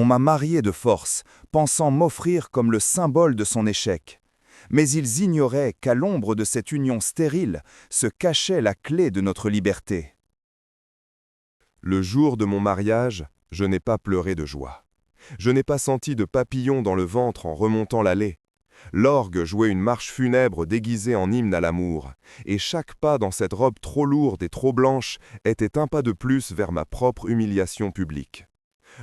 On m'a marié de force, pensant m'offrir comme le symbole de son échec. Mais ils ignoraient qu'à l'ombre de cette union stérile se cachait la clé de notre liberté. Le jour de mon mariage, je n'ai pas pleuré de joie. Je n'ai pas senti de papillon dans le ventre en remontant l'allée. L'orgue jouait une marche funèbre déguisée en hymne à l'amour, et chaque pas dans cette robe trop lourde et trop blanche était un pas de plus vers ma propre humiliation publique.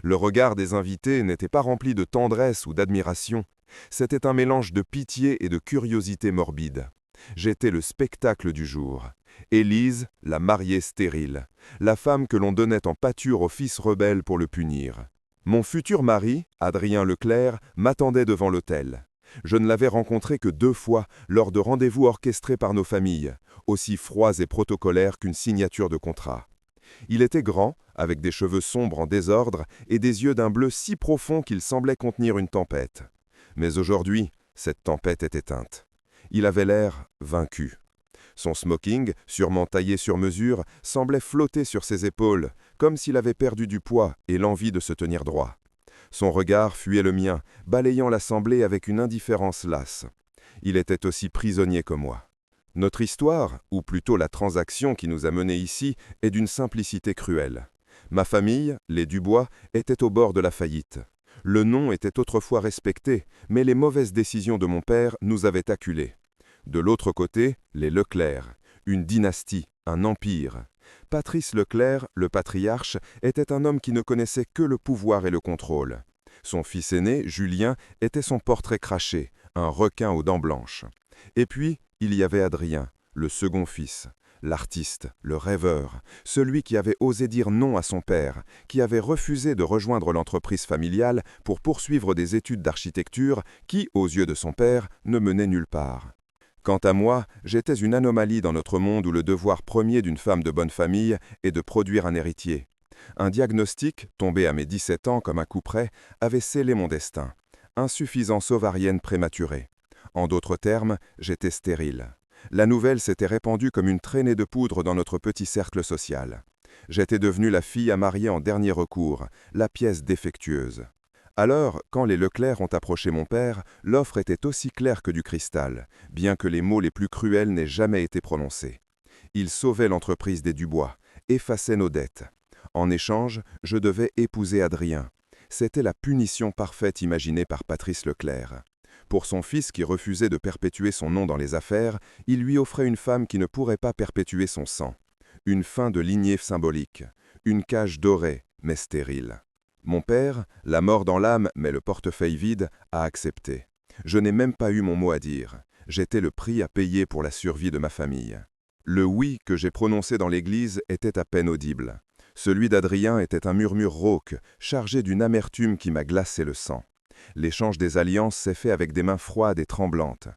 Le regard des invités n'était pas rempli de tendresse ou d'admiration, c'était un mélange de pitié et de curiosité morbide. J'étais le spectacle du jour. Élise, la mariée stérile, la femme que l'on donnait en pâture au fils rebelle pour le punir. Mon futur mari, Adrien Leclerc, m'attendait devant l'autel. Je ne l'avais rencontré que 2 fois lors de rendez-vous orchestrés par nos familles, aussi froids et protocolaires qu'une signature de contrat. Il était grand, avec des cheveux sombres en désordre et des yeux d'un bleu si profond qu'il semblait contenir une tempête. Mais aujourd'hui, cette tempête est éteinte. Il avait l'air vaincu. Son smoking, sûrement taillé sur mesure, semblait flotter sur ses épaules, comme s'il avait perdu du poids et l'envie de se tenir droit. Son regard fuyait le mien, balayant l'assemblée avec une indifférence lasse. Il était aussi prisonnier que moi. Notre histoire, ou plutôt la transaction qui nous a menés ici, est d'une simplicité cruelle. Ma famille, les Dubois, était au bord de la faillite. Le nom était autrefois respecté, mais les mauvaises décisions de mon père nous avaient acculés. De l'autre côté, les Leclerc, une dynastie, un empire. Patrice Leclerc, le patriarche, était un homme qui ne connaissait que le pouvoir et le contrôle. Son fils aîné, Julien, était son portrait craché, un requin aux dents blanches. Et puis, il y avait Adrien, le second fils, l'artiste, le rêveur, celui qui avait osé dire non à son père, qui avait refusé de rejoindre l'entreprise familiale pour poursuivre des études d'architecture qui, aux yeux de son père, ne menaient nulle part. Quant à moi, j'étais une anomalie dans notre monde où le devoir premier d'une femme de bonne famille est de produire un héritier. Un diagnostic, tombé à mes 17 ans comme un coup près, avait scellé mon destin. Insuffisance ovarienne prématurée. En d'autres termes, j'étais stérile. La nouvelle s'était répandue comme une traînée de poudre dans notre petit cercle social. J'étais devenue la fille à marier en dernier recours, la pièce défectueuse. Alors, quand les Leclerc ont approché mon père, l'offre était aussi claire que du cristal, bien que les mots les plus cruels n'aient jamais été prononcés. Ils sauvaient l'entreprise des Dubois, effaçaient nos dettes. En échange, je devais épouser Adrien. C'était la punition parfaite imaginée par Patrice Leclerc. Pour son fils qui refusait de perpétuer son nom dans les affaires, il lui offrait une femme qui ne pourrait pas perpétuer son sang. Une fin de lignée symbolique, une cage dorée, mais stérile. Mon père, la mort dans l'âme mais le portefeuille vide, a accepté. Je n'ai même pas eu mon mot à dire. J'étais le prix à payer pour la survie de ma famille. Le oui que j'ai prononcé dans l'église était à peine audible. Celui d'Adrien était un murmure rauque, chargé d'une amertume qui m'a glacé le sang. L'échange des alliances s'est fait avec des mains froides et tremblantes.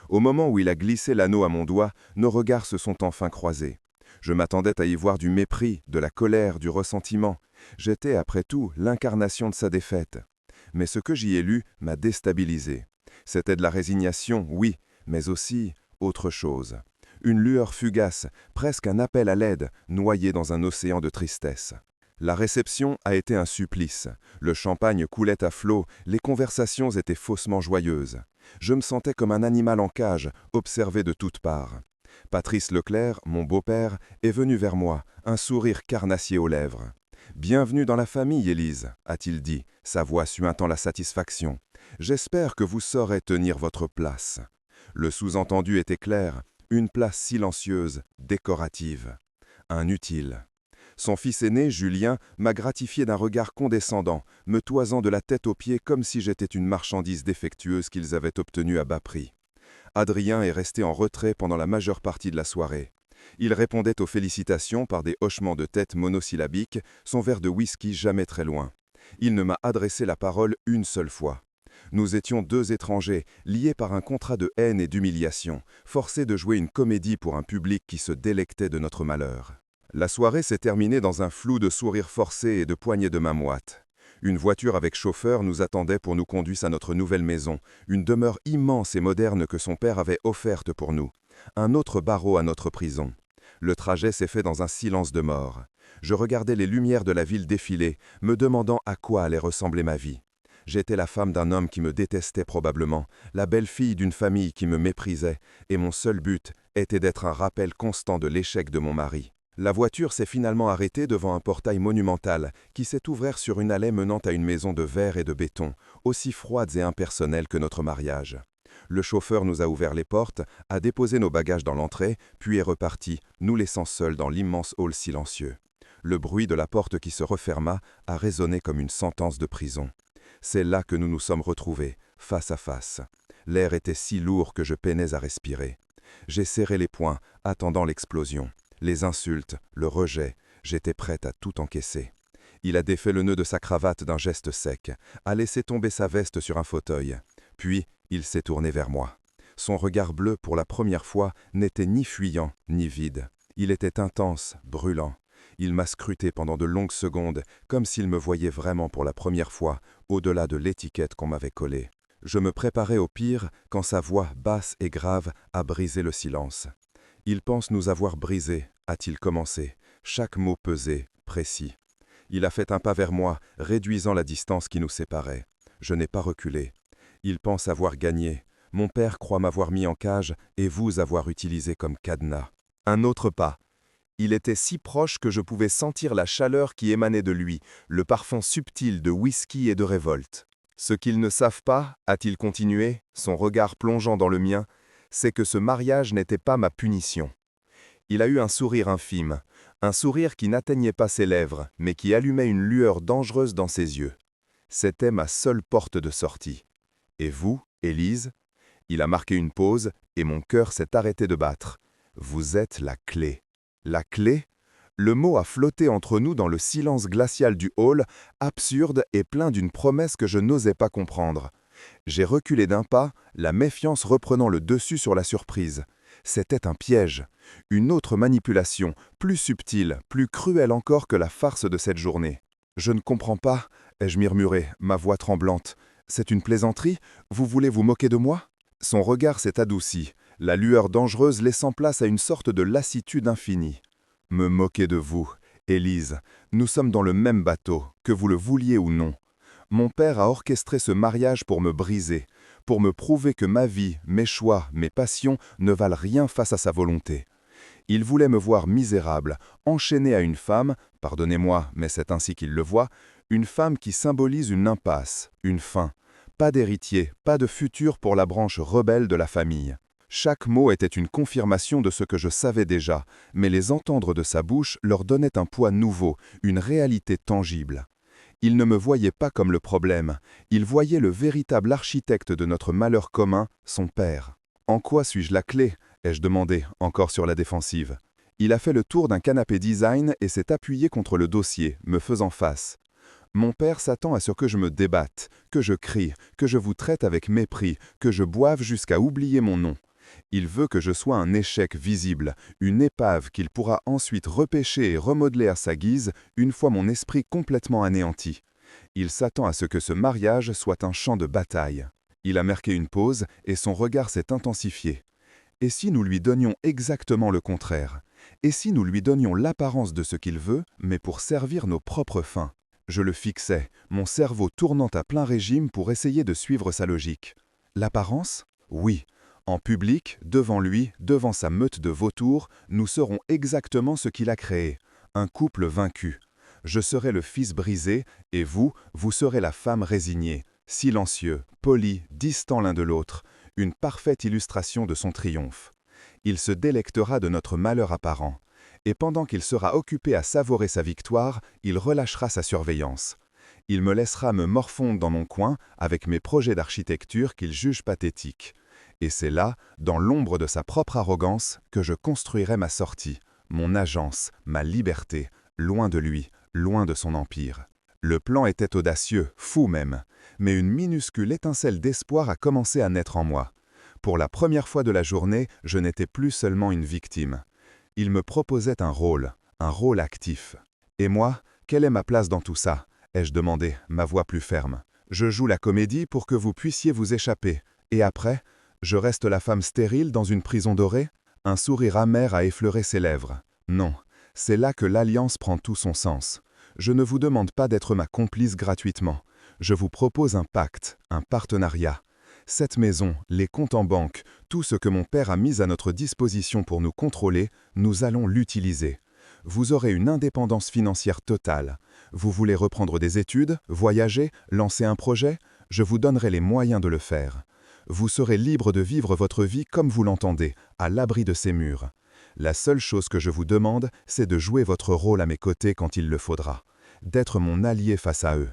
Au moment où il a glissé l'anneau à mon doigt, nos regards se sont enfin croisés. Je m'attendais à y voir du mépris, de la colère, du ressentiment. J'étais, après tout, l'incarnation de sa défaite. Mais ce que j'y ai lu m'a déstabilisé. C'était de la résignation, oui, mais aussi autre chose. Une lueur fugace, presque un appel à l'aide, noyé dans un océan de tristesse. La réception a été un supplice. Le champagne coulait à flots, les conversations étaient faussement joyeuses. Je me sentais comme un animal en cage, observé de toutes parts. Patrice Leclerc, mon beau-père, est venu vers moi, un sourire carnassier aux lèvres. « Bienvenue dans la famille, Élise », a-t-il dit, sa voix suintant la satisfaction. « J'espère que vous saurez tenir votre place. » Le sous-entendu était clair, une place silencieuse, décorative. Un utile. Son fils aîné, Julien, m'a gratifié d'un regard condescendant, me toisant de la tête aux pieds comme si j'étais une marchandise défectueuse qu'ils avaient obtenue à bas prix. Adrien est resté en retrait pendant la majeure partie de la soirée. Il répondait aux félicitations par des hochements de tête monosyllabiques, son verre de whisky jamais très loin. Il ne m'a adressé la parole une seule fois. Nous étions 2 étrangers, liés par un contrat de haine et d'humiliation, forcés de jouer une comédie pour un public qui se délectait de notre malheur. La soirée s'est terminée dans un flou de sourires forcés et de poignées de main moites. Une voiture avec chauffeur nous attendait pour nous conduire à notre nouvelle maison, une demeure immense et moderne que son père avait offerte pour nous. Un autre barreau à notre prison. Le trajet s'est fait dans un silence de mort. Je regardais les lumières de la ville défiler, me demandant à quoi allait ressembler ma vie. J'étais la femme d'un homme qui me détestait probablement, la belle-fille d'une famille qui me méprisait, et mon seul but était d'être un rappel constant de l'échec de mon mari. La voiture s'est finalement arrêtée devant un portail monumental qui s'est ouvert sur une allée menant à une maison de verre et de béton, aussi froides et impersonnelles que notre mariage. Le chauffeur nous a ouvert les portes, a déposé nos bagages dans l'entrée, puis est reparti, nous laissant seuls dans l'immense hall silencieux. Le bruit de la porte qui se referma a résonné comme une sentence de prison. C'est là que nous nous sommes retrouvés, face à face. L'air était si lourd que je peinais à respirer. J'ai serré les poings, attendant l'explosion. Les insultes, le rejet, j'étais prête à tout encaisser. Il a défait le nœud de sa cravate d'un geste sec, a laissé tomber sa veste sur un fauteuil. Puis, il s'est tourné vers moi. Son regard bleu, pour la première fois, n'était ni fuyant, ni vide. Il était intense, brûlant. Il m'a scruté pendant de longues secondes, comme s'il me voyait vraiment pour la première fois, au-delà de l'étiquette qu'on m'avait collée. Je me préparais au pire quand sa voix, basse et grave, a brisé le silence. « Il pense nous avoir brisés », a-t-il commencé, chaque mot pesé, précis. Il a fait un pas vers moi, réduisant la distance qui nous séparait. Je n'ai pas reculé. Il pense avoir gagné. Mon père croit m'avoir mis en cage et vous avoir utilisé comme cadenas. Un autre pas. Il était si proche que je pouvais sentir la chaleur qui émanait de lui, le parfum subtil de whisky et de révolte. Ce qu'ils ne savent pas, a-t-il continué, son regard plongeant dans le mien, c'est que ce mariage n'était pas ma punition. Il a eu un sourire infime, un sourire qui n'atteignait pas ses lèvres, mais qui allumait une lueur dangereuse dans ses yeux. C'était ma seule porte de sortie. Et vous, Élise? Il a marqué une pause, et mon cœur s'est arrêté de battre. Vous êtes la clé. La clé? Le mot a flotté entre nous dans le silence glacial du hall, absurde et plein d'une promesse que je n'osais pas comprendre. J'ai reculé d'un pas, la méfiance reprenant le dessus sur la surprise. C'était un piège, une autre manipulation, plus subtile, plus cruelle encore que la farce de cette journée. « Je ne comprends pas », ai-je murmuré, ma voix tremblante. « C'est une plaisanterie? Vous voulez vous moquer de moi ?» Son regard s'est adouci, la lueur dangereuse laissant place à une sorte de lassitude infinie. « Me moquer de vous, Élise, nous sommes dans le même bateau, que vous le vouliez ou non. Mon père a orchestré ce mariage pour me briser, pour me prouver que ma vie, mes choix, mes passions ne valent rien face à sa volonté. Il voulait me voir misérable, enchaîné à une femme, pardonnez-moi, mais c'est ainsi qu'il le voit, une femme qui symbolise une impasse, une fin. Pas d'héritier, pas de futur pour la branche rebelle de la famille. Chaque mot était une confirmation de ce que je savais déjà, mais les entendre de sa bouche leur donnait un poids nouveau, une réalité tangible. Il ne me voyait pas comme le problème, il voyait le véritable architecte de notre malheur commun, son père. « En quoi suis-je la clé ?» ai-je demandé, encore sur la défensive. Il a fait le tour d'un canapé design et s'est appuyé contre le dossier, me faisant face. « Mon père s'attend à ce que je me débatte, que je crie, que je vous traite avec mépris, que je boive jusqu'à oublier mon nom. Il veut que je sois un échec visible, une épave qu'il pourra ensuite repêcher et remodeler à sa guise une fois mon esprit complètement anéanti. Il s'attend à ce que ce mariage soit un champ de bataille. » Il a marqué une pause et son regard s'est intensifié. Et si nous lui donnions exactement le contraire? Et si nous lui donnions l'apparence de ce qu'il veut, mais pour servir nos propres fins? Je le fixais, mon cerveau tournant à plein régime pour essayer de suivre sa logique. L'apparence? Oui. En public, devant lui, devant sa meute de vautours, nous serons exactement ce qu'il a créé, un couple vaincu. Je serai le fils brisé, et vous serez la femme résignée, silencieux, poli, distant l'un de l'autre, une parfaite illustration de son triomphe. Il se délectera de notre malheur apparent, et pendant qu'il sera occupé à savourer sa victoire, il relâchera sa surveillance. Il me laissera me morfondre dans mon coin avec mes projets d'architecture qu'il juge pathétiques. Et c'est là, dans l'ombre de sa propre arrogance, que je construirai ma sortie, mon agence, ma liberté, loin de lui, loin de son empire. Le plan était audacieux, fou même, mais une minuscule étincelle d'espoir a commencé à naître en moi. Pour la première fois de la journée, je n'étais plus seulement une victime. Il me proposait un rôle actif. Et moi, quelle est ma place dans tout ça? Ai-je demandé, ma voix plus ferme. Je joue la comédie pour que vous puissiez vous échapper. Et après, je reste la femme stérile dans une prison dorée? Un sourire amer a effleuré ses lèvres. Non, c'est là que l'alliance prend tout son sens. Je ne vous demande pas d'être ma complice gratuitement. Je vous propose un pacte, un partenariat. Cette maison, les comptes en banque, tout ce que mon père a mis à notre disposition pour nous contrôler, nous allons l'utiliser. Vous aurez une indépendance financière totale. Vous voulez reprendre des études, voyager, lancer un projet? Je vous donnerai les moyens de le faire. Vous serez libre de vivre votre vie comme vous l'entendez, à l'abri de ces murs. La seule chose que je vous demande, c'est de jouer votre rôle à mes côtés quand il le faudra, d'être mon allié face à eux.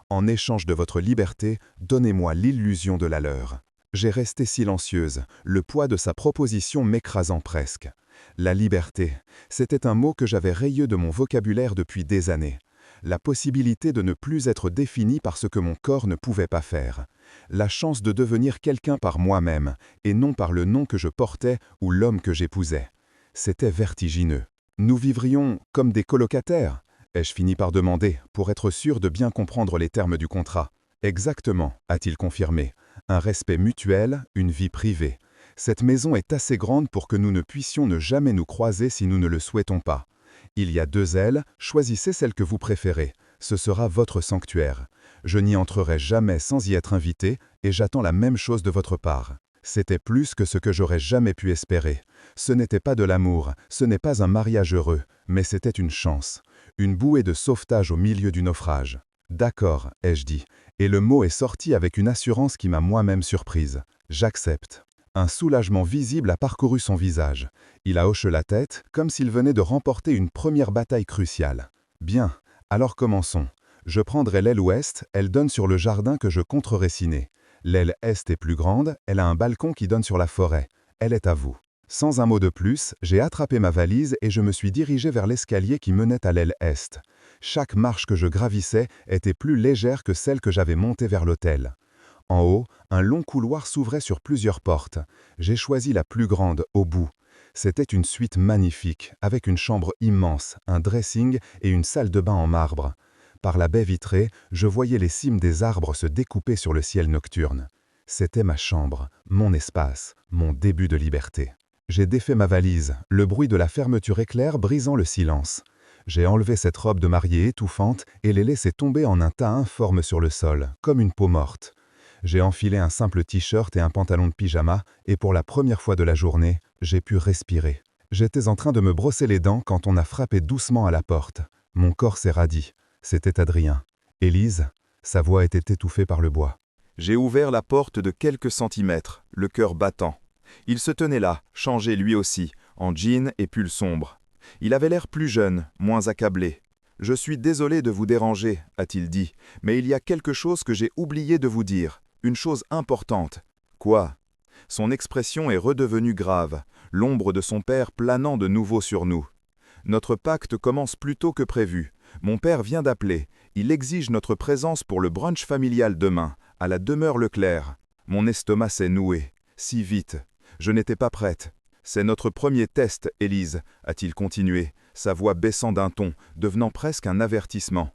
En échange de votre liberté, donnez-moi l'illusion de la leur. J'ai resté silencieuse, le poids de sa proposition m'écrasant presque. La liberté, c'était un mot que j'avais rayé de mon vocabulaire depuis des années. La possibilité de ne plus être défini par ce que mon corps ne pouvait pas faire. La chance de devenir quelqu'un par moi-même, et non par le nom que je portais ou l'homme que j'épousais. C'était vertigineux. Nous vivrions comme des colocataires, ai-je fini par demander, pour être sûr de bien comprendre les termes du contrat. Exactement, a-t-il confirmé. Un respect mutuel, une vie privée. Cette maison est assez grande pour que nous ne puissions ne jamais nous croiser si nous ne le souhaitons pas. Il y a 2 ailes, choisissez celle que vous préférez. Ce sera votre sanctuaire. Je n'y entrerai jamais sans y être invité, et j'attends la même chose de votre part. C'était plus que ce que j'aurais jamais pu espérer. Ce n'était pas de l'amour, ce n'est pas un mariage heureux, mais c'était une chance. Une bouée de sauvetage au milieu du naufrage. D'accord, ai-je dit, et le mot est sorti avec une assurance qui m'a moi-même surprise. J'accepte. Un soulagement visible a parcouru son visage. Il a hoché la tête, comme s'il venait de remporter une première bataille cruciale. Bien, alors commençons. Je prendrai l'aile ouest, elle donne sur le jardin que je compte réciner. L'aile est est plus grande, elle a un balcon qui donne sur la forêt. Elle est à vous. Sans un mot de plus, j'ai attrapé ma valise et je me suis dirigé vers l'escalier qui menait à l'aile est. Chaque marche que je gravissais était plus légère que celle que j'avais montée vers l'hôtel. En haut, un long couloir s'ouvrait sur plusieurs portes. J'ai choisi la plus grande, au bout. C'était une suite magnifique, avec une chambre immense, un dressing et une salle de bain en marbre. Par la baie vitrée, je voyais les cimes des arbres se découper sur le ciel nocturne. C'était ma chambre, mon espace, mon début de liberté. J'ai défait ma valise, le bruit de la fermeture éclair brisant le silence. J'ai enlevé cette robe de mariée étouffante et l'ai laissée tomber en un tas informe sur le sol, comme une peau morte. J'ai enfilé un simple t-shirt et un pantalon de pyjama, et pour la première fois de la journée, j'ai pu respirer. J'étais en train de me brosser les dents quand on a frappé doucement à la porte. Mon corps s'est radi. C'était Adrien. Élise, sa voix était étouffée par le bois. J'ai ouvert la porte de quelques centimètres, le cœur battant. Il se tenait là, changé lui aussi, en jean et pull sombre. Il avait l'air plus jeune, moins accablé. « Je suis désolé de vous déranger », a-t-il dit, « mais il y a quelque chose que j'ai oublié de vous dire, une chose importante. » « Quoi ?» Son expression est redevenue grave, l'ombre de son père planant de nouveau sur nous. « Notre pacte commence plus tôt que prévu. Mon père vient d'appeler. Il exige notre présence pour le brunch familial demain, à la demeure Leclerc. Mon estomac s'est noué. Si vite. Je n'étais pas prête. C'est notre premier test, Élise, a-t-il continué, sa voix baissant d'un ton, devenant presque un avertissement.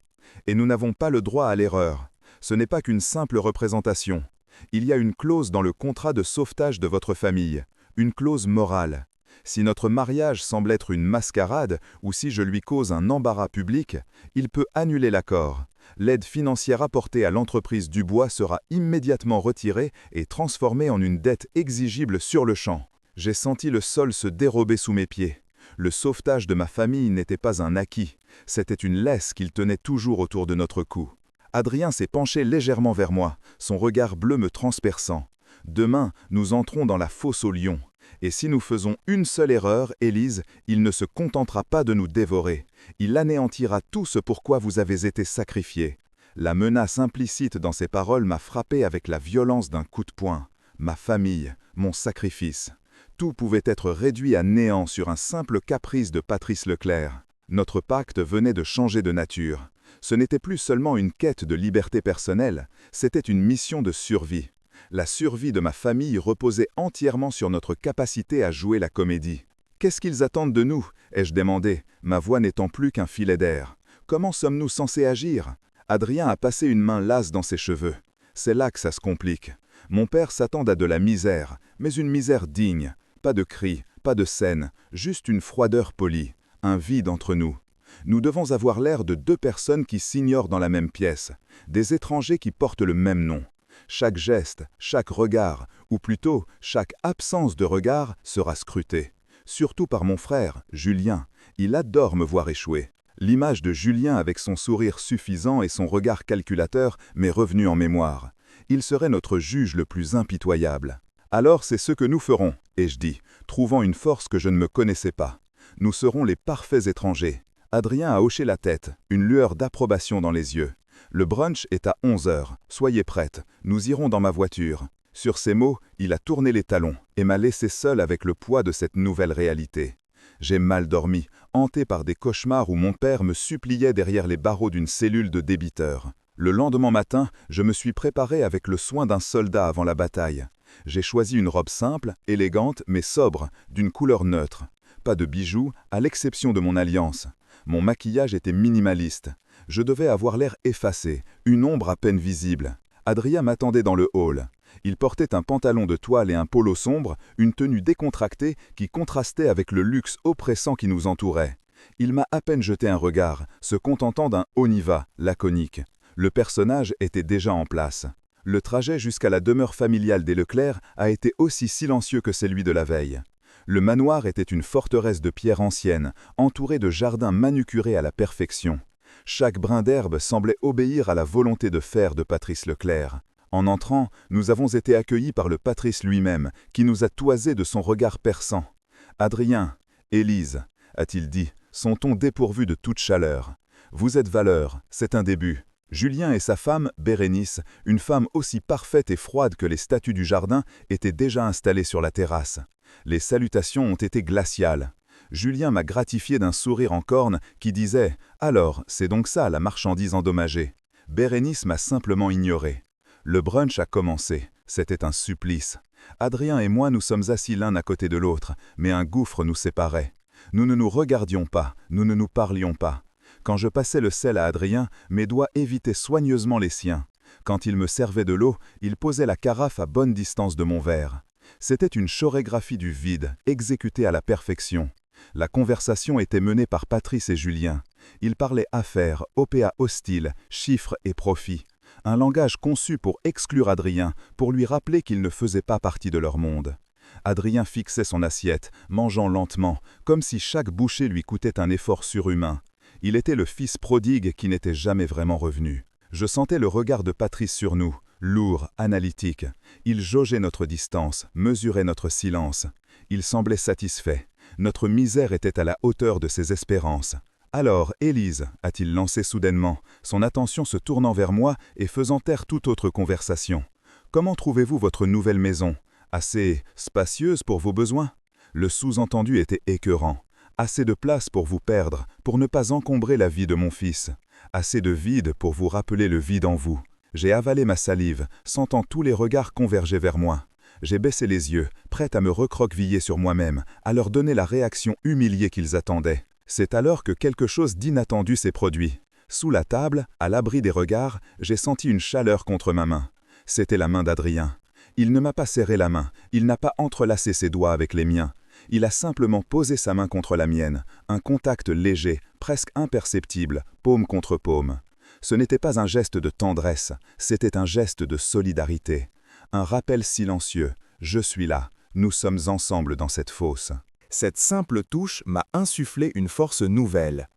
Et nous n'avons pas le droit à l'erreur. Ce n'est pas qu'une simple représentation. Il y a une clause dans le contrat de sauvetage de votre famille, une clause morale. Si notre mariage semble être une mascarade ou si je lui cause un embarras public, il peut annuler l'accord. L'aide financière apportée à l'entreprise Dubois sera immédiatement retirée et transformée en une dette exigible sur le champ. J'ai senti le sol se dérober sous mes pieds. Le sauvetage de ma famille n'était pas un acquis, c'était une laisse qu'il tenait toujours autour de notre cou. Adrien s'est penché légèrement vers moi, son regard bleu me transperçant. Demain, nous entrons dans la fosse aux lions. Et si nous faisons une seule erreur, Élise, il ne se contentera pas de nous dévorer. Il anéantira tout ce pourquoi vous avez été sacrifiés. La menace implicite dans ces paroles m'a frappé avec la violence d'un coup de poing. Ma famille, mon sacrifice. Tout pouvait être réduit à néant sur un simple caprice de Patrice Leclerc. Notre pacte venait de changer de nature. Ce n'était plus seulement une quête de liberté personnelle, c'était une mission de survie. La survie de ma famille reposait entièrement sur notre capacité à jouer la comédie. « Qu'est-ce qu'ils attendent de nous ?» ai-je demandé, ma voix n'étant plus qu'un filet d'air. « Comment sommes-nous censés agir ?» Adrien a passé une main lasse dans ses cheveux. C'est là que ça se complique. Mon père s'attend à de la misère, mais une misère digne. Pas de cris, pas de scène, juste une froideur polie, un vide entre nous. Nous devons avoir l'air de deux personnes qui s'ignorent dans la même pièce, des étrangers qui portent le même nom. Chaque geste, chaque regard, ou plutôt chaque absence de regard sera scruté. Surtout par mon frère, Julien. Il adore me voir échouer. L'image de Julien avec son sourire suffisant et son regard calculateur m'est revenue en mémoire. Il serait notre juge le plus impitoyable. Alors c'est ce que nous ferons, ai-je dit, trouvant une force que je ne me connaissais pas. Nous serons les parfaits étrangers. Adrien a hoché la tête, une lueur d'approbation dans les yeux. Le brunch est à 11 heures. Soyez prêtes, nous irons dans ma voiture. Sur ces mots, il a tourné les talons et m'a laissé seul avec le poids de cette nouvelle réalité. J'ai mal dormi, hanté par des cauchemars où mon père me suppliait derrière les barreaux d'une cellule de débiteur. Le lendemain matin, je me suis préparé avec le soin d'un soldat avant la bataille. J'ai choisi une robe simple, élégante, mais sobre, d'une couleur neutre. Pas de bijoux, à l'exception de mon alliance. Mon maquillage était minimaliste. Je devais avoir l'air effacé, une ombre à peine visible. Adrien m'attendait dans le hall. Il portait un pantalon de toile et un polo sombre, une tenue décontractée qui contrastait avec le luxe oppressant qui nous entourait. Il m'a à peine jeté un regard, se contentant d'un « on y va » laconique. Le personnage était déjà en place. Le trajet jusqu'à la demeure familiale des Leclerc a été aussi silencieux que celui de la veille. Le manoir était une forteresse de pierre ancienne, entourée de jardins manucurés à la perfection. Chaque brin d'herbe semblait obéir à la volonté de fer de Patrice Leclerc. En entrant, nous avons été accueillis par le Patrice lui-même, qui nous a toisés de son regard perçant. « Adrien, Élise », a-t-il dit, son ton dépourvu de toute chaleur. « Vous êtes valeur, c'est un début. » Julien et sa femme, Bérénice, une femme aussi parfaite et froide que les statues du jardin, étaient déjà installées sur la terrasse. Les salutations ont été glaciales. Julien m'a gratifié d'un sourire en corne qui disait « Alors, c'est donc ça la marchandise endommagée ». Bérénice m'a simplement ignoré. Le brunch a commencé. C'était un supplice. Adrien et moi nous sommes assis l'un à côté de l'autre, mais un gouffre nous séparait. Nous ne nous regardions pas, nous ne nous parlions pas. Quand je passais le sel à Adrien, mes doigts évitaient soigneusement les siens. Quand il me servait de l'eau, il posait la carafe à bonne distance de mon verre. C'était une chorégraphie du vide, exécutée à la perfection. La conversation était menée par Patrice et Julien. Ils parlaient affaires, OPA hostile, chiffres et profits. Un langage conçu pour exclure Adrien, pour lui rappeler qu'il ne faisait pas partie de leur monde. Adrien fixait son assiette, mangeant lentement, comme si chaque bouchée lui coûtait un effort surhumain. Il était le fils prodigue qui n'était jamais vraiment revenu. Je sentais le regard de Patrice sur nous, lourd, analytique. Il jaugeait notre distance, mesurait notre silence. Il semblait satisfait. Notre misère était à la hauteur de ses espérances. « Alors, Élise » a-t-il lancé soudainement, son attention se tournant vers moi et faisant taire toute autre conversation. « Comment trouvez-vous votre nouvelle maison? Assez spacieuse pour vos besoins ?» Le sous-entendu était écœurant. Assez de place pour vous perdre, pour ne pas encombrer la vie de mon fils. Assez de vide pour vous rappeler le vide en vous. J'ai avalé ma salive, sentant tous les regards converger vers moi. J'ai baissé les yeux, prête à me recroqueviller sur moi-même, à leur donner la réaction humiliée qu'ils attendaient. C'est alors que quelque chose d'inattendu s'est produit. Sous la table, à l'abri des regards, j'ai senti une chaleur contre ma main. C'était la main d'Adrien. Il ne m'a pas serré la main, il n'a pas entrelacé ses doigts avec les miens. Il a simplement posé sa main contre la mienne, un contact léger, presque imperceptible, paume contre paume. Ce n'était pas un geste de tendresse, c'était un geste de solidarité. Un rappel silencieux, je suis là, nous sommes ensemble dans cette fosse. Cette simple touche m'a insufflé une force nouvelle.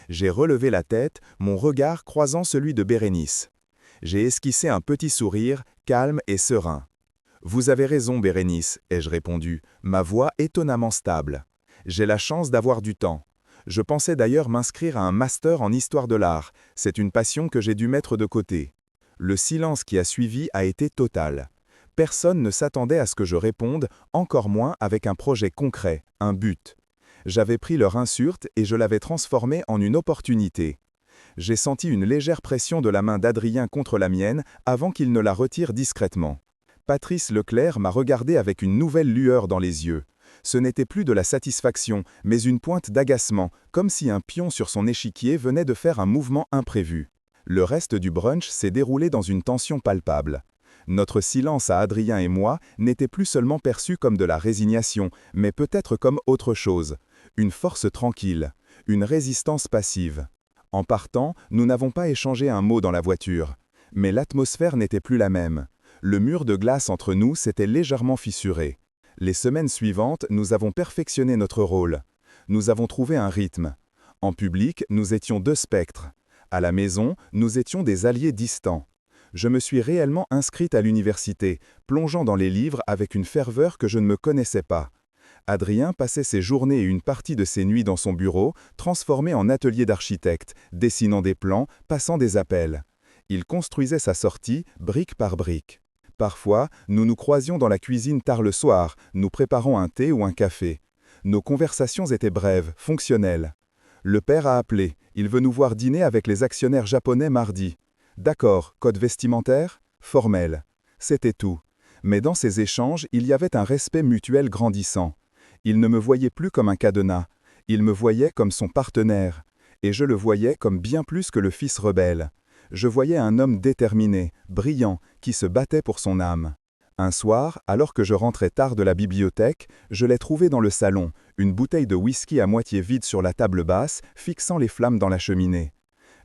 J'ai relevé la tête, mon regard croisant celui de Bérénice. J'ai esquissé un petit sourire, calme et serein. « Vous avez raison, Bérénice », ai-je répondu, ma voix étonnamment stable. « J'ai la chance d'avoir du temps. Je pensais d'ailleurs m'inscrire à un master en histoire de l'art. C'est une passion que j'ai dû mettre de côté. » Le silence qui a suivi a été total. Personne ne s'attendait à ce que je réponde, encore moins avec un projet concret, un but. J'avais pris leur insulte et je l'avais transformé en une opportunité. J'ai senti une légère pression de la main d'Adrien contre la mienne avant qu'il ne la retire discrètement. Patrice Leclerc m'a regardé avec une nouvelle lueur dans les yeux. Ce n'était plus de la satisfaction, mais une pointe d'agacement, comme si un pion sur son échiquier venait de faire un mouvement imprévu. Le reste du brunch s'est déroulé dans une tension palpable. Notre silence à Adrien et moi n'était plus seulement perçu comme de la résignation, mais peut-être comme autre chose, une force tranquille, une résistance passive. En partant, nous n'avons pas échangé un mot dans la voiture. Mais l'atmosphère n'était plus la même. Le mur de glace entre nous s'était légèrement fissuré. Les semaines suivantes, nous avons perfectionné notre rôle. Nous avons trouvé un rythme. En public, nous étions deux spectres. À la maison, nous étions des alliés distants. Je me suis réellement inscrite à l'université, plongeant dans les livres avec une ferveur que je ne me connaissais pas. Adrien passait ses journées et une partie de ses nuits dans son bureau, transformé en atelier d'architecte, dessinant des plans, passant des appels. Il construisait sa sortie, brique par brique. Parfois, nous nous croisions dans la cuisine tard le soir, nous préparons un thé ou un café. Nos conversations étaient brèves, fonctionnelles. Le père a appelé, il veut nous voir dîner avec les actionnaires japonais mardi. D'accord, code vestimentaire? Formel. C'était tout. Mais dans ces échanges, il y avait un respect mutuel grandissant. Il ne me voyait plus comme un cadenas, il me voyait comme son partenaire, et je le voyais comme bien plus que le fils rebelle. Je voyais un homme déterminé, brillant, qui se battait pour son âme. Un soir, alors que je rentrais tard de la bibliothèque, je l'ai trouvé dans le salon, une bouteille de whisky à moitié vide sur la table basse, fixant les flammes dans la cheminée.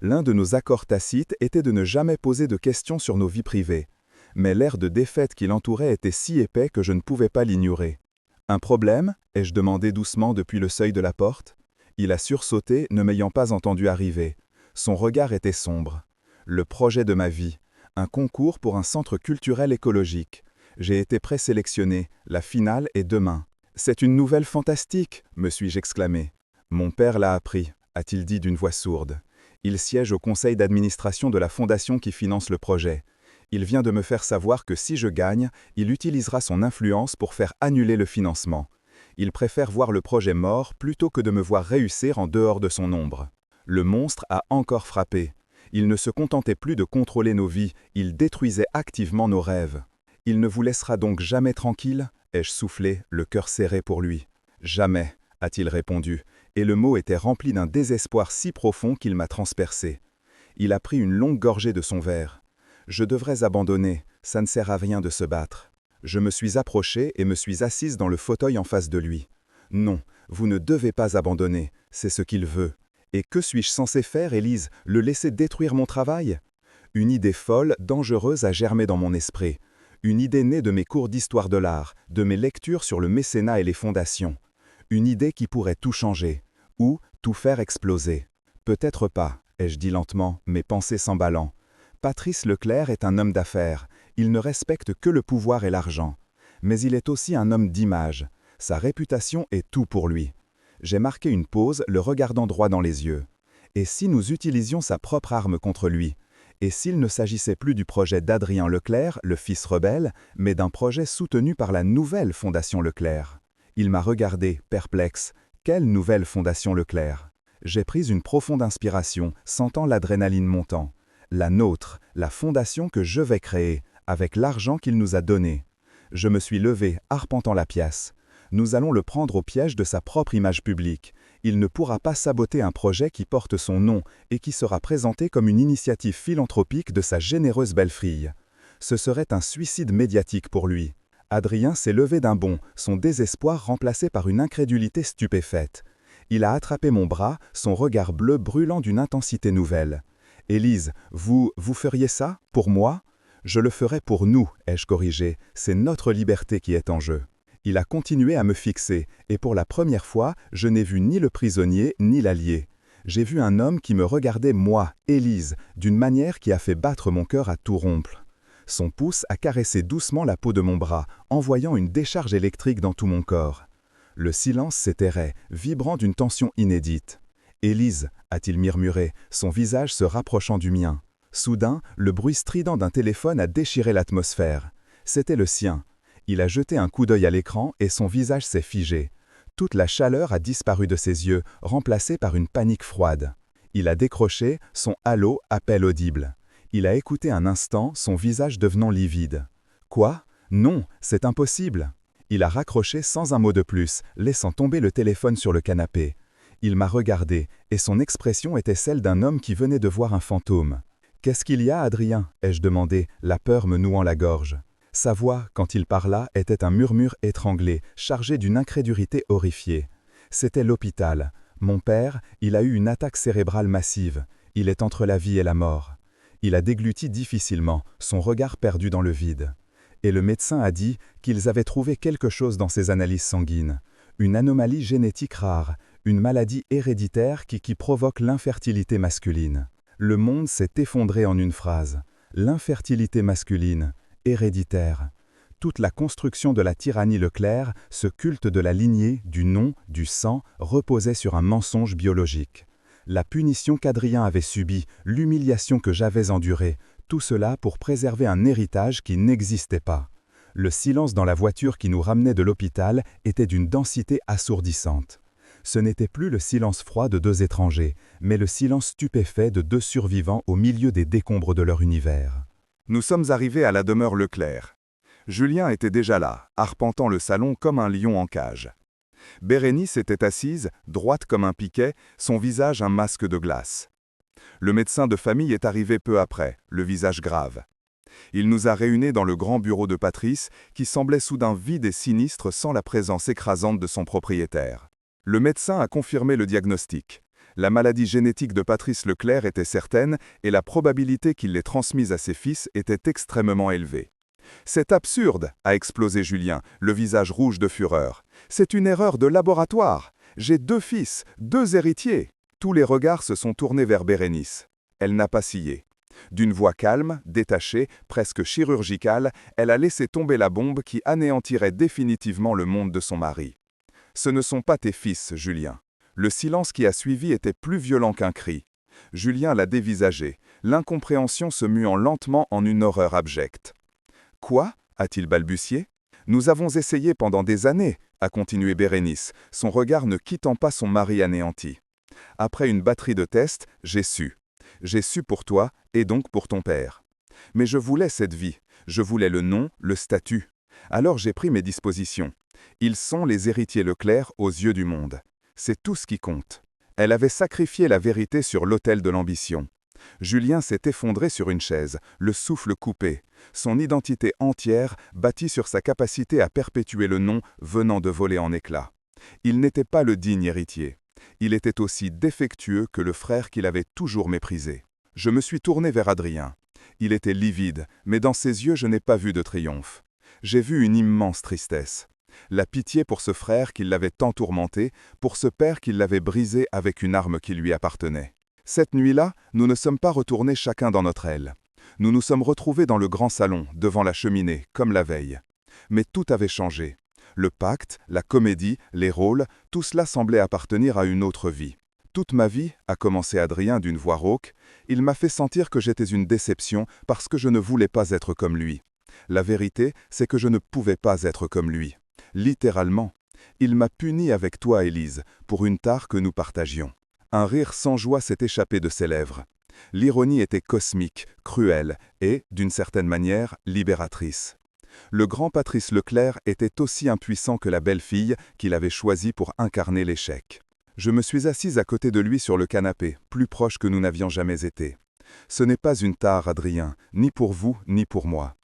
L'un de nos accords tacites était de ne jamais poser de questions sur nos vies privées. Mais l'air de défaite qui l'entourait était si épais que je ne pouvais pas l'ignorer. « Un problème » ai-je demandé doucement depuis le seuil de la porte. Il a sursauté, ne m'ayant pas entendu arriver. Son regard était sombre. Le projet de ma vie. Un concours pour un centre culturel écologique. J'ai été présélectionné. La finale est demain. « C'est une nouvelle fantastique » me suis-je exclamé. « Mon père l'a appris » a-t-il dit d'une voix sourde. Il siège au conseil d'administration de la fondation qui finance le projet. Il vient de me faire savoir que si je gagne, il utilisera son influence pour faire annuler le financement. Il préfère voir le projet mort plutôt que de me voir réussir en dehors de son ombre. Le monstre a encore frappé. Il ne se contentait plus de contrôler nos vies, il détruisait activement nos rêves. Il ne vous laissera donc jamais tranquille, ai-je soufflé, le cœur serré pour lui. Jamais, a-t-il répondu, et le mot était rempli d'un désespoir si profond qu'il m'a transpercé. Il a pris une longue gorgée de son verre. Je devrais abandonner, ça ne sert à rien de se battre. Je me suis approché et me suis assise dans le fauteuil en face de lui. Non, vous ne devez pas abandonner, c'est ce qu'il veut. Et que suis-je censé faire, Élise, le laisser détruire mon travail? Une idée folle, dangereuse a germé dans mon esprit. Une idée née de mes cours d'histoire de l'art, de mes lectures sur le mécénat et les fondations. Une idée qui pourrait tout changer, ou tout faire exploser. Peut-être pas, ai-je dit lentement, mes pensées s'emballant. Patrice Leclerc est un homme d'affaires. Il ne respecte que le pouvoir et l'argent. Mais il est aussi un homme d'image. Sa réputation est tout pour lui. J'ai marqué une pause, le regardant droit dans les yeux. Et si nous utilisions sa propre arme contre lui? Et s'il ne s'agissait plus du projet d'Adrien Leclerc, le fils rebelle, mais d'un projet soutenu par la nouvelle Fondation Leclerc? Il m'a regardé, perplexe. Quelle nouvelle Fondation Leclerc? J'ai pris une profonde inspiration, sentant l'adrénaline montant. La nôtre, la fondation que je vais créer, avec l'argent qu'il nous a donné. Je me suis levé, arpentant la pièce. Nous allons le prendre au piège de sa propre image publique. Il ne pourra pas saboter un projet qui porte son nom et qui sera présenté comme une initiative philanthropique de sa généreuse belle-fille. Ce serait un suicide médiatique pour lui. Adrien s'est levé d'un bond, son désespoir remplacé par une incrédulité stupéfaite. Il a attrapé mon bras, son regard bleu brûlant d'une intensité nouvelle. « Élise, vous feriez ça, pour moi ?» « Je le ferai pour nous, ai-je corrigé, c'est notre liberté qui est en jeu. » Il a continué à me fixer, et pour la première fois, je n'ai vu ni le prisonnier ni l'allié. J'ai vu un homme qui me regardait moi, Élise, d'une manière qui a fait battre mon cœur à tout rompre. Son pouce a caressé doucement la peau de mon bras, envoyant une décharge électrique dans tout mon corps. Le silence s'étairait, vibrant d'une tension inédite. « Élise » a-t-il murmuré, son visage se rapprochant du mien. Soudain, le bruit strident d'un téléphone a déchiré l'atmosphère. C'était le sien. Il a jeté un coup d'œil à l'écran et son visage s'est figé. Toute la chaleur a disparu de ses yeux, remplacée par une panique froide. Il a décroché, son halo à peine audible. Il a écouté un instant, son visage devenant livide. « Quoi? Non, c'est impossible !» Il a raccroché sans un mot de plus, laissant tomber le téléphone sur le canapé. Il m'a regardé, et son expression était celle d'un homme qui venait de voir un fantôme. Qu'est-ce qu'il y a, Adrien ai-je demandé, la peur me nouant la gorge. Sa voix, quand il parla, était un murmure étranglé, chargé d'une incrédulité horrifiée. C'était l'hôpital. Mon père, il a eu une attaque cérébrale massive. Il est entre la vie et la mort. Il a dégluti difficilement, son regard perdu dans le vide. Et le médecin a dit qu'ils avaient trouvé quelque chose dans ses analyses sanguines. Une anomalie génétique rare, une maladie héréditaire qui provoque l'infertilité masculine. Le monde s'est effondré en une phrase. L'infertilité masculine, héréditaire. Toute la construction de la tyrannie Leclerc, ce culte de la lignée, du nom, du sang, reposait sur un mensonge biologique. La punition qu'Adrien avait subie, l'humiliation que j'avais endurée, tout cela pour préserver un héritage qui n'existait pas. Le silence dans la voiture qui nous ramenait de l'hôpital était d'une densité assourdissante. Ce n'était plus le silence froid de deux étrangers, mais le silence stupéfait de deux survivants au milieu des décombres de leur univers. Nous sommes arrivés à la demeure Leclerc. Julien était déjà là, arpentant le salon comme un lion en cage. Bérénice était assise, droite comme un piquet, son visage un masque de glace. Le médecin de famille est arrivé peu après, le visage grave. Il nous a réunis dans le grand bureau de Patrice, qui semblait soudain vide et sinistre sans la présence écrasante de son propriétaire. Le médecin a confirmé le diagnostic. La maladie génétique de Patrice Leclerc était certaine et la probabilité qu'il l'ait transmise à ses fils était extrêmement élevée. « C'est absurde !» a explosé Julien, le visage rouge de fureur. « C'est une erreur de laboratoire. J'ai 2 fils, 2 héritiers. » Tous les regards se sont tournés vers Bérénice. Elle n'a pas scié. D'une voix calme, détachée, presque chirurgicale, elle a laissé tomber la bombe qui anéantirait définitivement le monde de son mari. « Ce ne sont pas tes fils, Julien. » Le silence qui a suivi était plus violent qu'un cri. Julien l'a dévisagé, l'incompréhension se muant lentement en une horreur abjecte. « Quoi » a-t-il balbutié. « Nous avons essayé pendant des années, » a continué Bérénice, son regard ne quittant pas son mari anéanti. « Après une batterie de tests, j'ai su. J'ai su pour toi et donc pour ton père. Mais je voulais cette vie, je voulais le nom, le statut. Alors j'ai pris mes dispositions. Ils sont les héritiers Leclerc aux yeux du monde. C'est tout ce qui compte. » Elle avait sacrifié la vérité sur l'autel de l'ambition. Julien s'est effondré sur une chaise, le souffle coupé, son identité entière bâtie sur sa capacité à perpétuer le nom venant de voler en éclats. Il n'était pas le digne héritier. Il était aussi défectueux que le frère qu'il avait toujours méprisé. Je me suis tourné vers Adrien. Il était livide, mais dans ses yeux je n'ai pas vu de triomphe. J'ai vu une immense tristesse. La pitié pour ce frère qui l'avait tant tourmenté, pour ce père qui l'avait brisé avec une arme qui lui appartenait. Cette nuit-là, nous ne sommes pas retournés chacun dans notre aile. Nous nous sommes retrouvés dans le grand salon, devant la cheminée, comme la veille. Mais tout avait changé. Le pacte, la comédie, les rôles, tout cela semblait appartenir à une autre vie. Toute ma vie, a commencé Adrien d'une voix rauque, il m'a fait sentir que j'étais une déception parce que je ne voulais pas être comme lui. La vérité, c'est que je ne pouvais pas être comme lui. Littéralement. Il m'a puni avec toi, Élise, pour une tare que nous partagions. Un rire sans joie s'est échappé de ses lèvres. L'ironie était cosmique, cruelle et, d'une certaine manière, libératrice. Le grand Patrice Leclerc était aussi impuissant que la belle-fille qu'il avait choisie pour incarner l'échec. Je me suis assise à côté de lui sur le canapé, plus proche que nous n'avions jamais été. Ce n'est pas une tare, Adrien, ni pour vous, ni pour moi.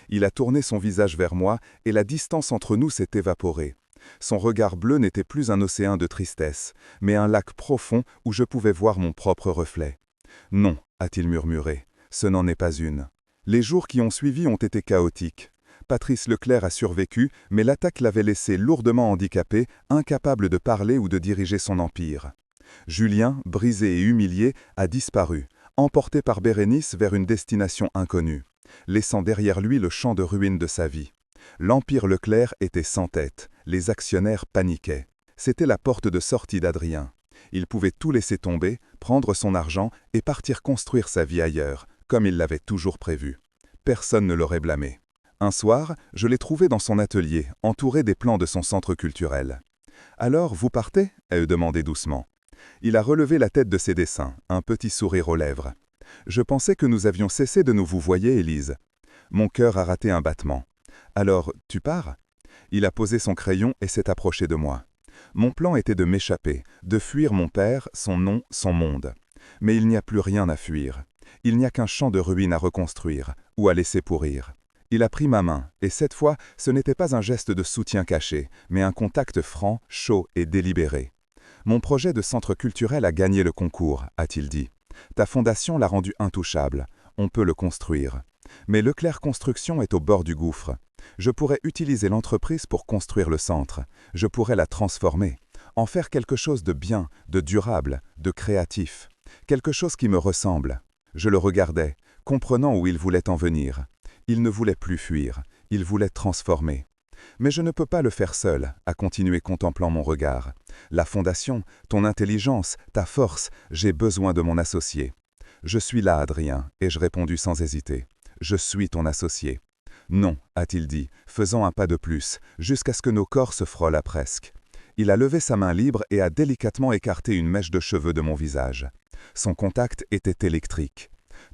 Il a tourné son visage vers moi et la distance entre nous s'est évaporée. Son regard bleu n'était plus un océan de tristesse, mais un lac profond où je pouvais voir mon propre reflet. « Non », a-t-il murmuré, « ce n'en est pas une. » Les jours qui ont suivi ont été chaotiques. Patrice Leclerc a survécu, mais l'attaque l'avait laissé lourdement handicapé, incapable de parler ou de diriger son empire. Julien, brisé et humilié, a disparu, emporté par Bérénice vers une destination inconnue, laissant derrière lui le champ de ruines de sa vie. L'empire Leclerc était sans tête, les actionnaires paniquaient. C'était la porte de sortie d'Adrien. Il pouvait tout laisser tomber, prendre son argent et partir construire sa vie ailleurs, comme il l'avait toujours prévu. Personne ne l'aurait blâmé. Un soir, je l'ai trouvé dans son atelier, entouré des plans de son centre culturel. « Alors, vous partez » ai-je demandé doucement. Il a relevé la tête de ses dessins, un petit sourire aux lèvres. « Je pensais que nous avions cessé de nous vous voyer, Élise. » Mon cœur a raté un battement. « Alors, tu pars ?» Il a posé son crayon et s'est approché de moi. Mon plan était de m'échapper, de fuir mon père, son nom, son monde. Mais il n'y a plus rien à fuir. Il n'y a qu'un champ de ruines à reconstruire ou à laisser pourrir. Il a pris ma main, et cette fois, ce n'était pas un geste de soutien caché, mais un contact franc, chaud et délibéré. Mon projet de centre culturel a gagné le concours, a-t-il dit. Ta fondation l'a rendu intouchable. On peut le construire. Mais Leclerc Construction est au bord du gouffre. Je pourrais utiliser l'entreprise pour construire le centre. Je pourrais la transformer, en faire quelque chose de bien, de durable, de créatif. Quelque chose qui me ressemble. Je le regardais, comprenant où il voulait en venir. Il ne voulait plus fuir, il voulait transformer. Mais je ne peux pas le faire seul, a continué contemplant mon regard. La fondation, ton intelligence, ta force, j'ai besoin de mon associé. Je suis là, Adrien, ai-je répondu sans hésiter. Je suis ton associé. Non, a-t-il dit, faisant un pas de plus, jusqu'à ce que nos corps se frôlent à presque. Il a levé sa main libre et a délicatement écarté une mèche de cheveux de mon visage. Son contact était électrique.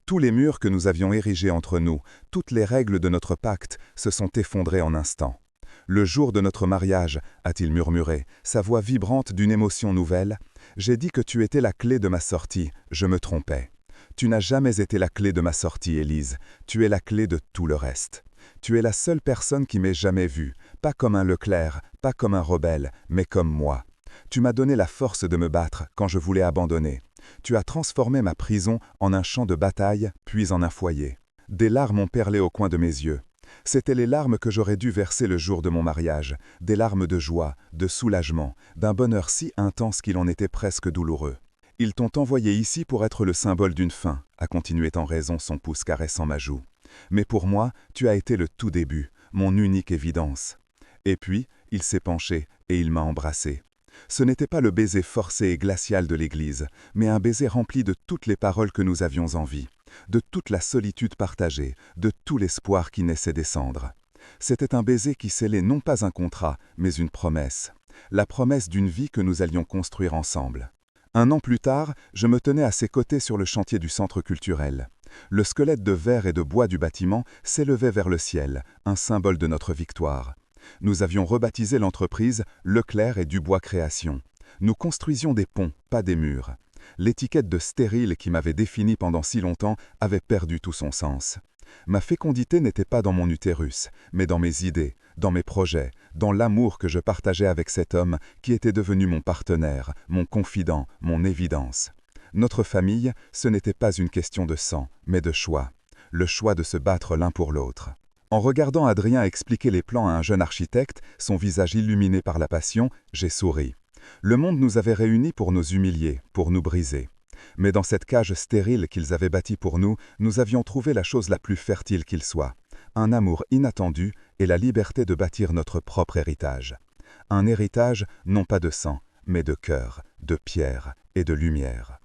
Tous les murs que nous avions érigés entre nous, toutes les règles de notre pacte se sont effondrées en instants. Le jour de notre mariage, a-t-il murmuré, sa voix vibrante d'une émotion nouvelle, j'ai dit que tu étais la clé de ma sortie, je me trompais. Tu n'as jamais été la clé de ma sortie, Élise, tu es la clé de tout le reste. Tu es la seule personne qui m'ait jamais vue, pas comme un Leclerc, pas comme un rebelle, mais comme moi. Tu m'as donné la force de me battre quand je voulais abandonner. Tu as transformé ma prison en un champ de bataille, puis en un foyer. Des larmes ont perlé au coin de mes yeux. C'étaient les larmes que j'aurais dû verser le jour de mon mariage, des larmes de joie, de soulagement, d'un bonheur si intense qu'il en était presque douloureux. Ils t'ont envoyé ici pour être le symbole d'une fin, a continué en raison son pouce caressant ma joue. Mais pour moi, tu as été le tout début, mon unique évidence. Et puis, il s'est penché et il m'a embrassé. Ce n'était pas le baiser forcé et glacial de l'Église, mais un baiser rempli de toutes les paroles que nous avions envie, de toute la solitude partagée, de tout l'espoir qui naissait des cendres. C'était un baiser qui scellait non pas un contrat, mais une promesse. La promesse d'une vie que nous allions construire ensemble. 1 an plus tard, je me tenais à ses côtés sur le chantier du centre culturel. Le squelette de verre et de bois du bâtiment s'élevait vers le ciel, un symbole de notre victoire. Nous avions rebaptisé l'entreprise Leclerc et Dubois Création. Nous construisions des ponts, pas des murs. L'étiquette de stérile qui m'avait défini pendant si longtemps avait perdu tout son sens. Ma fécondité n'était pas dans mon utérus, mais dans mes idées, dans mes projets, dans l'amour que je partageais avec cet homme qui était devenu mon partenaire, mon confident, mon évidence. Notre famille, ce n'était pas une question de sang, mais de choix. Le choix de se battre l'un pour l'autre. En regardant Adrien expliquer les plans à un jeune architecte, son visage illuminé par la passion, j'ai souri. Le monde nous avait réunis pour nous humilier, pour nous briser. Mais dans cette cage stérile qu'ils avaient bâtie pour nous, nous avions trouvé la chose la plus fertile qu'il soit. Un amour inattendu et la liberté de bâtir notre propre héritage. Un héritage non pas de sang, mais de cœur, de pierre et de lumière.